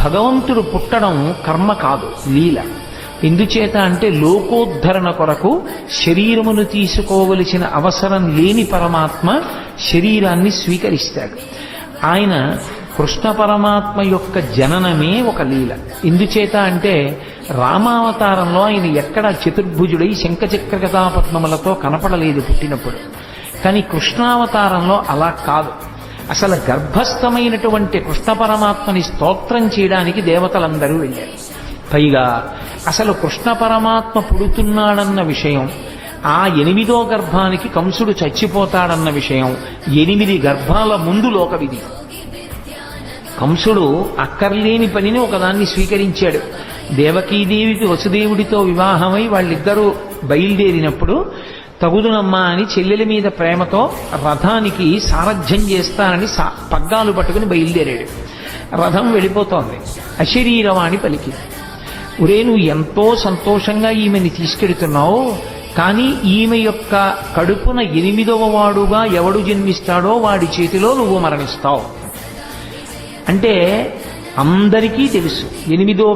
భగవంతుడు పుట్టడం కర్మ కాదు, లీల. ఎందుచేత అంటే లోకోద్ధరణ కొరకు శరీరమును తీసుకోవలసిన అవసరం లేని పరమాత్మ శరీరాన్ని స్వీకరిస్తాడు. ఆయన కృష్ణ పరమాత్మ యొక్క జననమే ఒక లీల. ఎందుచేత అంటే రామావతారంలో ఆయన ఎక్కడ చతుర్భుజుడై శంఖచక్ర గదాపద్మములతో కనపడలేదు పుట్టినప్పుడు. కానీ కృష్ణావతారంలో అలా కాదు. అసలు గర్భస్థమైనటువంటి కృష్ణ పరమాత్మని స్తోత్రం చేయడానికి దేవతలందరూ వెళ్ళారు. పైగా అసలు కృష్ణ పరమాత్మ పుడుతున్నాడన్న విషయం, ఆ 8వ గర్భానికి కంసుడు చచ్చిపోతాడన్న విషయం 8 గర్భాల ముందు లోకవిధి. కంసుడు అక్కర్లేని పనిని ఒకదాన్ని స్వీకరించాడు. దేవకీదేవికి వసుదేవుడితో వివాహమై వాళ్ళిద్దరూ బయలుదేరినప్పుడు తగుదునమ్మా అని చెల్లెల మీద ప్రేమతో రథానికి సారథ్యం చేస్తానని పగ్గాలు పట్టుకుని బయలుదేరాడు. రథం వెళ్ళిపోతోంది. అశరీరవాణి పలికింది, ఒరే నువ్వు ఎంతో సంతోషంగా ఈమెని తీసుకెడుతున్నావు, కానీ ఈమె యొక్క కడుపున 8వ వాడుగా ఎవడు జన్మిస్తాడో వాడి చేతిలో నువ్వు మరణిస్తావు. అంటే అందరికీ తెలుసు 8వ